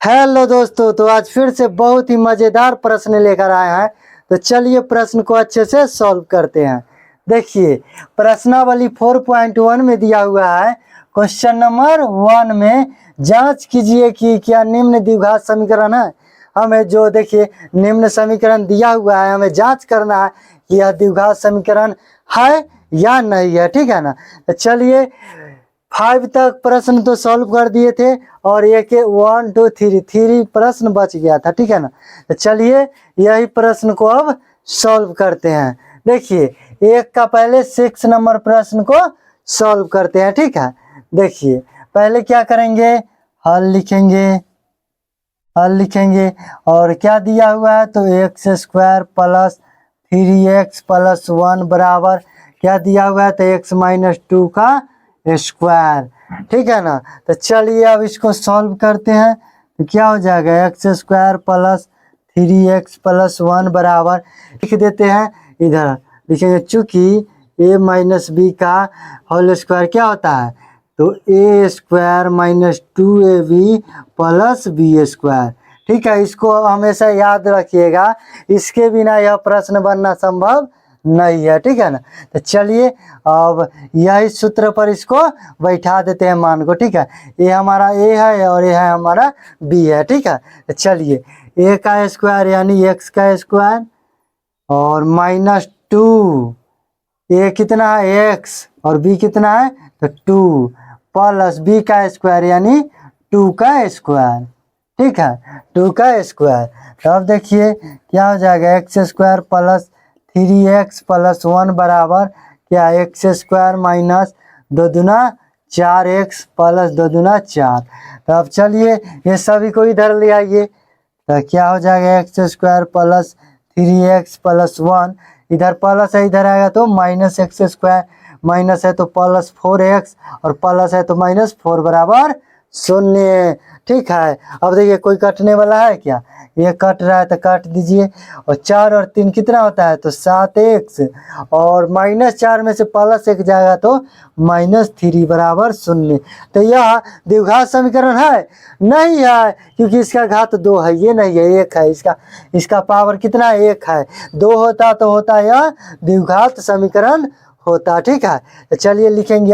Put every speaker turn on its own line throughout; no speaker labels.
Hello दोस्तों, तो आज फिर से बहुत ही मज़ेदार प्रश्न लेकर आए हैं। तो चलिए प्रश्न को अच्छे से सॉल्व करते हैं। देखिए, प्रश्नावली 4.1 में दिया हुआ है। क्वेश्चन नंबर 1 में जांच कीजिए कि क्या निम्न द्विघात समीकरण है। हमें जो देखिए निम्न समीकरण दिया हुआ है, हमें जांच करना है कि यह द्विघात समीकरण है या नहीं है। ठीक है ना। तो चलिए 5 तक प्रश्न तो सॉल्व कर दिए थे और एक 1 2 3 प्रश्न बच गया था। ठीक है ना। तो चलिए यही प्रश्न को अब सॉल्व करते हैं। देखिए एक का पहले 6 नंबर प्रश्न को सॉल्व करते हैं। ठीक है, देखिए पहले क्या करेंगे, हल लिखेंगे और क्या दिया हुआ है तो x square plus 3x plus 1 बराबर क्या दिया हुआ है तो x माइनस 2 का स्क्वायर। ठीक है ना। तो चलिए अब इसको सॉल्व करते हैं। तो क्या हो जाएगा x square plus 3x plus 1 बराबर लिख देते हैं। इधर लिखेंगे चूंकि a माइनस बी का होल स्क्वायर क्या होता है तो a square minus 2ab plus B square. ठीक है, इसको हमेशा याद रखिएगा, इसके बिना यह प्रश्न बनना संभव नहीं है। ठीक है ना। तो चलिए अब यही सूत्र पर इसको बैठा देते हैं मान को। ठीक है, ये हमारा a है और ये है हमारा b है। ठीक है, तो चलिए a का स्क्वायर यानी x का स्क्वायर और माइनस 2, a कितना है x और b कितना है तो 2 प्लस b का स्क्वायर यानी 2 का स्क्वायर। ठीक है, 2 का स्क्वायर। तो अब देखिए क्या हो जाएगा x square plus 3x plus 1 बराबर क्या एक्स स्क्वायर माइनस 2 दूना 4x प्लस 2 दूना 4। तो अब चलिए ये सभी को इधर ले आइए। तो क्या हो जाएगा x square plus 3x plus 1, इधर प्लस है इधर आएगा तो माइनस एक्स स्क्वायर, माइनस है तो प्लस 4x और प्लस है तो माइनस 4 बराबर 0। ठीक है, अब देखिए कोई कटने वाला है क्या, ये कट रहा है तो काट दीजिए। और 4 और 3 कितना होता है तो 7x और माइनस 4 में से प्लस 1 जाएगा तो माइनस 3 बराबर 0। तो यह द्विघात समीकरण है नहीं है, क्योंकि इसका घात 2 है, ये नहीं है 1 है। इसका पावर कितना है 1 है। 2 होता तो होता यह द्विघात समीकरण होता। ठीक है, तो चलिए लिखेंगे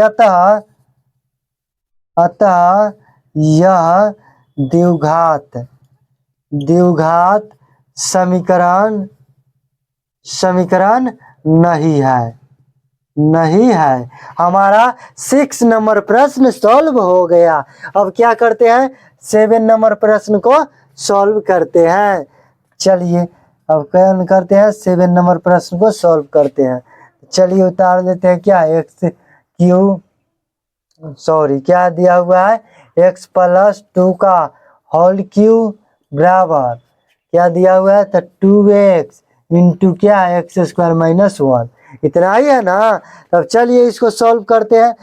अतः यह द्विघात समीकरण नहीं है। हमारा 6 नंबर प्रश्न सॉल्व हो गया। अब क्या करते हैं 7 नंबर प्रश्न को सॉल्व करते हैं। चलिए अब क्या करते हैं 7 नंबर प्रश्न को सॉल्व करते हैं। चलिए उतार देते हैं क्या क्या दिया हुआ है x प्लस 2 का होल क्यूब बराबर क्या दिया हुआ है तो 2x इंटू क्या है एक्स स्क्वायर माइनस 1। इतना ही है ना। तब चलिए इसको सॉल्व करते हैं।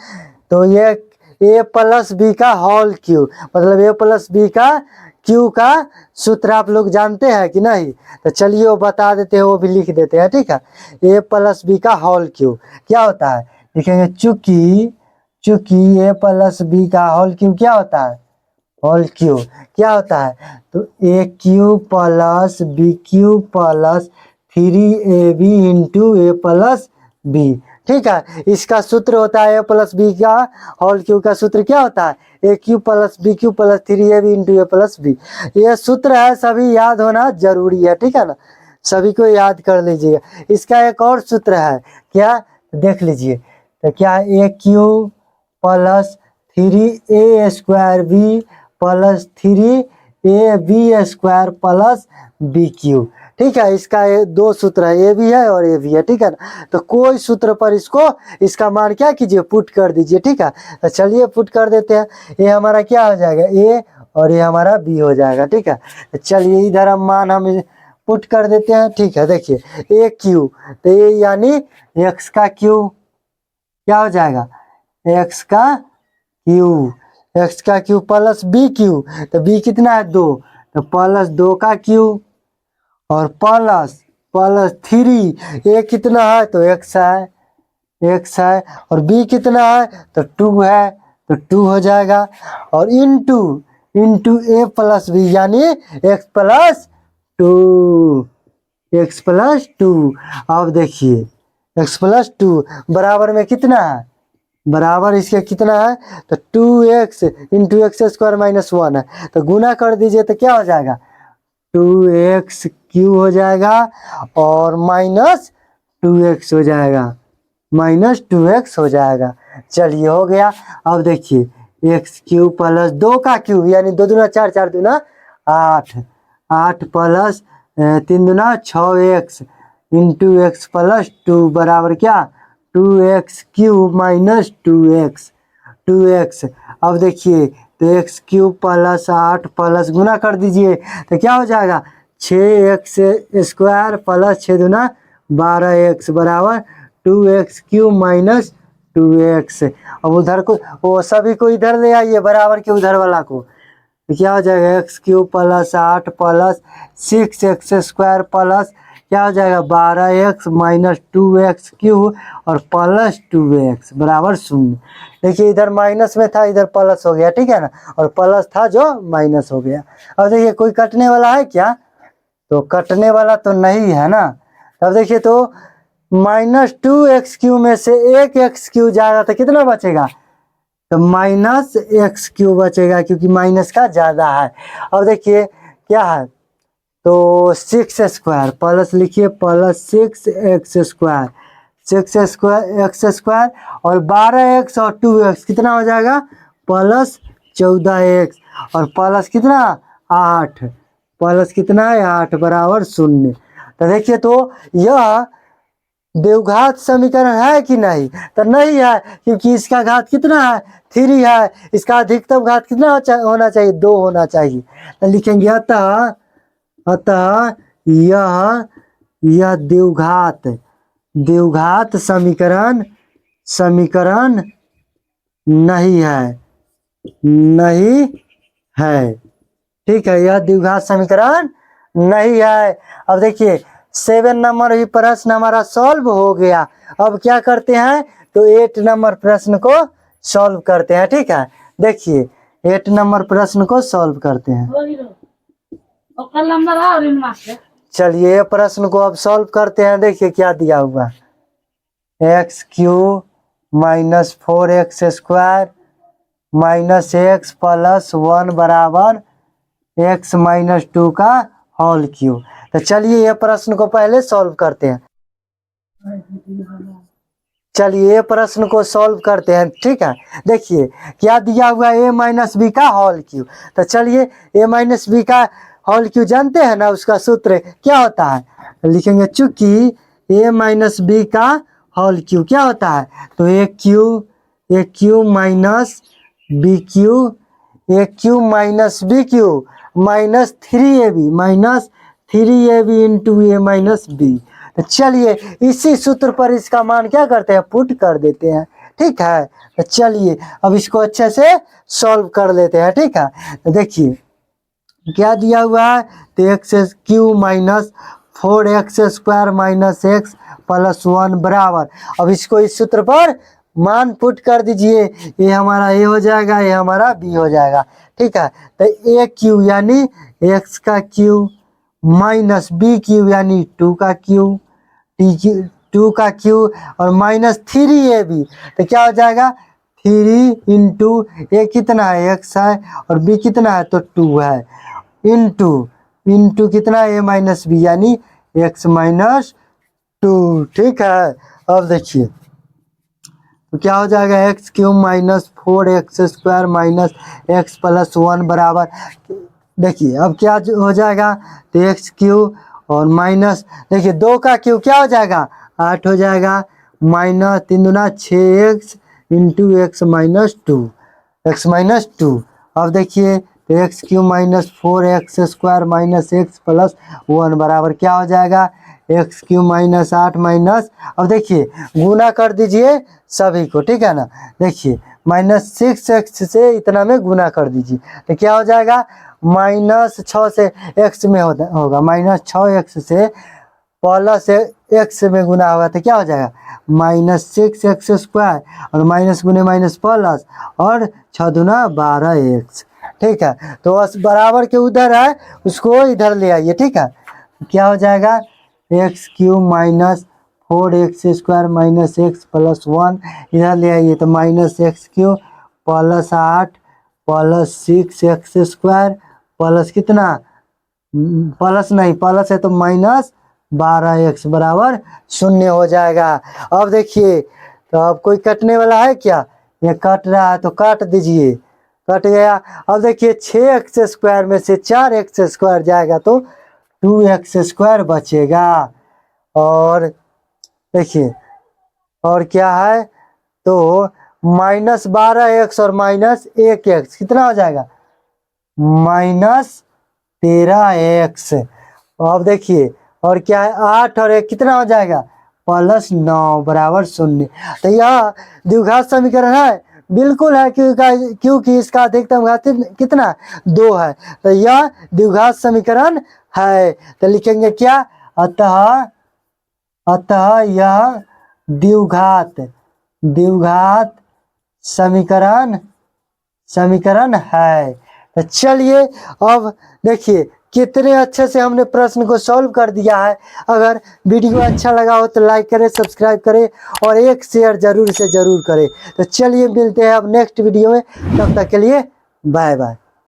तो ये a प्लस बी का होल क्यूब मतलब a प्लस बी का क्यू का सूत्र आप लोग जानते हैं कि नहीं। तो चलिए वो बता देते हैं, वो भी लिख देते हैं। ठीक है, a प्लस बी का होल क्यूब क्या होता है लिखेंगे चूंकि a प्लस बी का होल क्यूब क्या होता है होल क्यूब क्या होता है तो a cube plus B cube plus 3ab into a plus B. ठीक है, इसका सूत्र होता है a प्लस बी का होल क्यूब का सूत्र क्या होता है a cube plus B cube plus 3ab into a plus B. ये सूत्र है, सभी याद होना जरूरी है। ठीक है ना, सभी को याद कर लीजिएगा। इसका एक और सूत्र है क्या देख लीजिए। तो क्या a cube plus 3a square B plus 3ab square plus B cube. ठीक है, इसका दो सूत्र है, ए भी है और ए भी है। ठीक है ना, तो कोई सूत्र पर इसका मान क्या कीजिए पुट कर दीजिए। ठीक है, तो चलिए पुट कर देते हैं। ये हमारा क्या हो जाएगा ए और ये हमारा बी हो जाएगा। ठीक है, तो चलिए इधर हम मान हम पुट कर देते हैं। ठीक है, देखिए ए क्यू तो ये यानी एक्स का क्यू क्या हो जाएगा एक्स का क्यू प्लस बी क्यू तो बी कितना है 2 तो प्लस 2 का क्यू और प्लस 3 ए कितना है तो एक्स है और बी कितना है तो 2 है तो 2 हो जाएगा और इनटू इंटू ए प्लस बी यानी x plus two, x plus two. अब देखिए एक्स प्लस टू बराबर में कितना है, बराबर इसके कितना है, तो 2x into x square minus 1 है, तो गुना कर दीजिए तो क्या हो जाएगा, 2x क्यू हो जाएगा और माइनस 2x हो जाएगा, माइनस 2x हो जाएगा। चलिए हो गया। अब देखिए एक्स क्यू प्लस 2 का क्यूब यानी 2 दूना 4, 4 दूना 8, 8 प्लस 3 दूना 6x इंटू एक्स प्लस 2 बराबर क्या, 2x क्यूब माइनस 2x। अब देखिए तो एक्स क्यूब प्लस 8 प्लस गुना कर दीजिए तो क्या हो जाएगा, 6x स्क्वायर प्लस 6 दूना 12x बराबर 2x क्यूब माइनस 2x। अब उधर को वो सभी को इधर ले आइए बराबर के उधर वाला को, तो क्या हो जाएगा, x cube plus 8 plus 6x square plus क्या हो जाएगा 12x माइनस 2x क्यूब और प्लस 2x बराबर 0। देखिए इधर माइनस में था इधर प्लस हो गया, ठीक है ना, और प्लस था जो माइनस हो गया। अब देखिए कोई कटने वाला है क्या, तो कटने वाला तो नहीं है ना। अब देखिए तो माइनस 2x क्यू में से एक एक्स क्यू जाएगा तो कितना बचेगा, तो माइनस एक्स क्यू बचेगा क्योंकि माइनस का ज़्यादा है। अब देखिए क्या है, तो 6 स्क्वायर प्लस लिखिए plus 6x square, 6x square और 12x और 2x कितना हो जाएगा, प्लस 14x और प्लस कितना 8, प्लस कितना है 8 बराबर 0। तो देखिए तो यह देवघात समीकरण है कि नहीं, तो नहीं है क्योंकि इसका घात कितना है 3 है, इसका अधिकतम घात कितना होना चाहिए 2 होना चाहिए। तो लिखेंगे अतः यह देवघात समीकरण नहीं है, ठीक है, यह द्विघात समीकरण नहीं है। अब देखिए 7 नंबर ही प्रश्न हमारा सॉल्व हो गया। अब क्या करते हैं, तो 8 नंबर प्रश्न को सॉल्व करते हैं, ठीक है। देखिए 8 नंबर प्रश्न को सॉल्व करते हैं। चलिए प्रश्न को अब सॉल्व करते हैं। देखिए क्या दिया हुआ, x Q minus 4x square minus x plus 1 बराबर x माइनस 2 का होल क्यूब। तो चलिए ये प्रश्न को पहले सॉल्व करते हैं। चलिए ये प्रश्न को सॉल्व करते हैं, ठीक है। देखिए क्या दिया हुआ है, a माइनस बी का होल क्यूब। तो चलिए a माइनस बी का होल क्यूब जानते हैं ना, उसका सूत्र क्या होता है, लिखेंगे चूंकि a माइनस बी का होल क्यूब क्या होता है, तो a cube minus B cube, a cube minus B cube minus 3ab into a minus B. तो चलिए इसी सूत्र पर इसका मान क्या करते हैं, पुट कर देते हैं, ठीक है। तो चलिए अब इसको अच्छे से सॉल्व कर लेते हैं, ठीक है। तो देखिए क्या दिया हुआ है, तो x Q minus 4x square minus x plus 1 बराबर, अब इसको इस सूत्र पर मान पुट कर दीजिए, ये हमारा ए हो जाएगा, ये हमारा बी हो जाएगा, ठीक है। तो ए क्यू यानी एक्स का क्यू माइनस बी क्यू यानी 2 का क्यू, 2 का क्यू और माइनस 3ab, तो क्या हो जाएगा 3 इंटू ए कितना है एक्स है और बी कितना है तो 2 है, इंटू कितना है ए माइनस बी यानी एक्स माइनस 2, ठीक है। अब देखिए तो क्या हो जाएगा, x cube minus 4x square minus x plus 1 बराबर, देखिए अब क्या हो जाएगा, तो एक्स क्यूब और माइनस देखिए 2 का क्यूब क्या हो जाएगा 8 हो जाएगा, माइनस 3 दूना 6x इंटू एक्स माइनस 2। अब देखिए तो x cube minus 4x square minus x plus 1 बराबर क्या हो जाएगा, एक्स क्यूब माइनस 8 माइनस, अब देखिए गुना कर दीजिए सभी को, ठीक है ना। देखिए माइनस 6x से इतना में गुना कर दीजिए तो क्या हो जाएगा, माइनस 6 से x में होगा, माइनस 6x से प्लस x में गुना होगा तो क्या हो जाएगा, माइनस 6x स्क्वायर और माइनस गुने माइनस प्लस और 6 दूना 12x, ठीक है, तो बस बराबर के उधर है उसको इधर ले आइए। ठीक है, क्या हो जाएगा x cube minus 4x² minus x plus 1 इधर ले आइए तो minus x cube plus 8 plus 6x² plus कितना प्लस नहीं प्लस है तो माइनस 12x बराबर 0 हो जाएगा। अब देखिए तो अब कोई कटने वाला है क्या, ये कट रहा है तो काट दीजिए, कट गया। अब देखिए 6x² में से 4x² जाएगा तो 2x² बचेगा। और देखिए और क्या है तो माइनस 12x और माइनस 1x कितना हो जाएगा माइनस 13x। अब देखिए और क्या है 8 और 1 कितना हो जाएगा प्लस 9 बराबर 0। तो यह द्विघात समीकरण है, बिल्कुल है, क्योंकि इसका अधिकतम घात कितना 2 है, तो यह द्विघात समीकरण है। तो लिखेंगे क्या अतः यह द्विघात समीकरण है। तो चलिए अब देखिए कितने अच्छे से हमने प्रश्न को सॉल्व कर दिया है। अगर वीडियो अच्छा लगा हो तो लाइक करें, सब्सक्राइब करें और एक शेयर जरूर से जरूर करें। तो चलिए मिलते हैं अब नेक्स्ट वीडियो में, तब तक के लिए बाय बाय।